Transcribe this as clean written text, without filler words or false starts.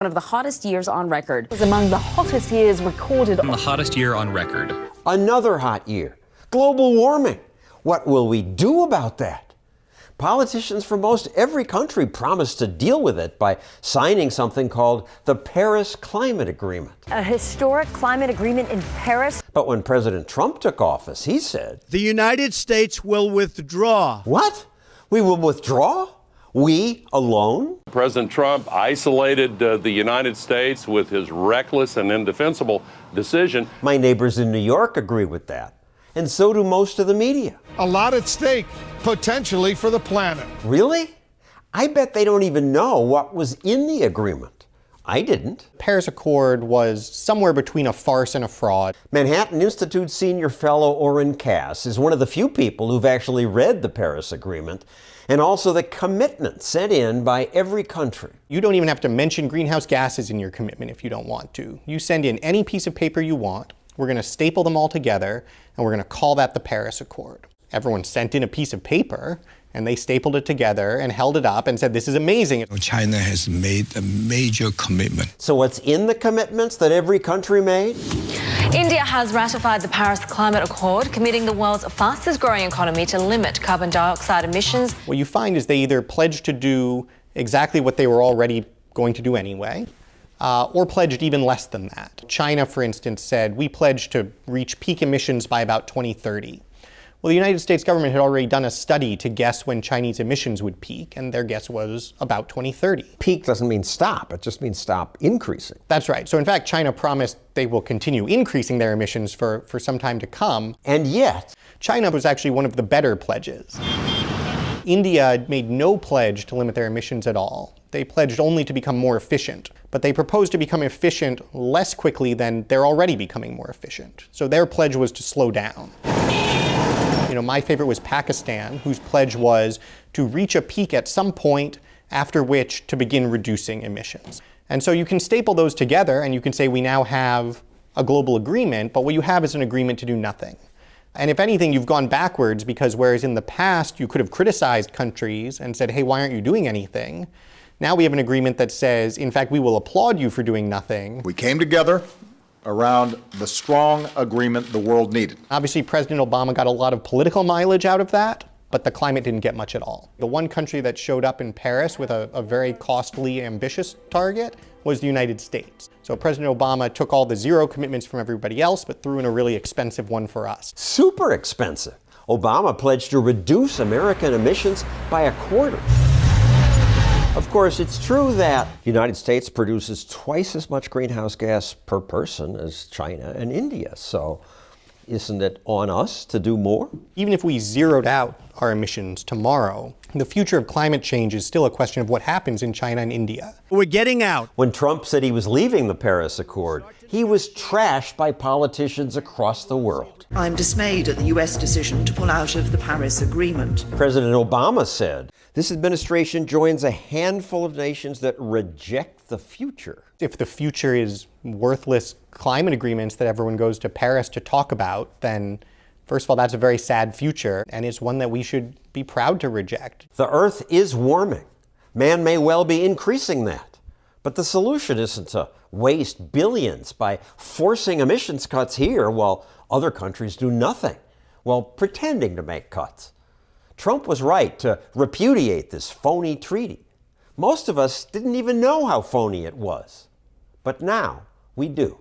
One of the hottest years on record. It was among the hottest years recorded. The hottest year on record. Another hot year. Global warming. What will we do about that? Politicians from most every country promised to deal with it by signing something called the Paris Climate Agreement. A historic climate agreement in Paris. But when President Trump took office, he said, "The United States will withdraw." What? We will withdraw? We alone? President Trump isolated the United States with his reckless and indefensible decision. My neighbors in New York agree with that. And so do most of the media. A lot at stake, potentially for the planet. Really? I bet they don't even know what was in the agreement. I didn't. Paris Accord was somewhere between a farce and a fraud. Manhattan Institute senior fellow Oren is one of the few people who've actually read the Paris Agreement and also the commitment sent in by every country. You don't even have to mention greenhouse gases in your commitment if you don't want to. You send in any piece of paper you want. We're going to staple them all together, and we're going to call that the Paris Accord. Everyone sent in a piece of paper, and they stapled it together and held it up and said, this is amazing. China has made a major commitment. So what's in the commitments that every country made? India has ratified the Paris Climate Accord, committing the world's fastest growing economy to limit carbon dioxide emissions. What you find is they either pledged to do exactly what they were already going to do anyway, or pledged even less than that. China, for instance, said, we pledge to reach peak emissions by about 2030. Well, the United States government had already done a study to guess when Chinese emissions would peak, and their guess was about 2030. Peak doesn't mean stop, it just means stop increasing. That's right. So in fact, China promised they will continue increasing their emissions for some time to come. And yet, China was actually one of the better pledges. India made no pledge to limit their emissions at all. They pledged only to become more efficient, but they proposed to become efficient less quickly than they're already becoming more efficient. So their pledge was to slow down. My favorite was Pakistan, whose pledge was to reach a peak at some point, after which to begin reducing emissions. And so you can staple those together and you can say we now have a global agreement, but what you have is an agreement to do nothing. And if anything, you've gone backwards, because whereas in the past you could have criticized countries and said, hey, why aren't you doing anything? Now we have an agreement that says, in fact, we will applaud you for doing nothing. We came together around the strong agreement the world needed. Obviously, President Obama got a lot of political mileage out of that, but the climate didn't get much at all. The one country that showed up in Paris with a very costly, ambitious target was the United States. So President Obama took all the zero commitments from everybody else, but threw in a really expensive one for us. Super expensive. Obama pledged to reduce American emissions by a quarter. Of course, it's true that the United States produces twice as much greenhouse gas per person as China and India. So isn't it on us to do more? Even if we zeroed out our emissions tomorrow, the future of climate change is still a question of what happens in China and India. We're getting out. When Trump said he was leaving the Paris Accord, he was trashed by politicians across the world. I'm dismayed at the U.S. decision to pull out of the Paris Agreement. President Obama said, this administration joins a handful of nations that reject the future. If the future is worthless climate agreements that everyone goes to Paris to talk about, then first of all, that's a very sad future, and it's one that we should be proud to reject. The Earth is warming. Man may well be increasing that. But the solution isn't to waste billions by forcing emissions cuts here while other countries do nothing, while pretending to make cuts. Trump was right to repudiate this phony treaty. Most of us didn't even know how phony it was. But now we do.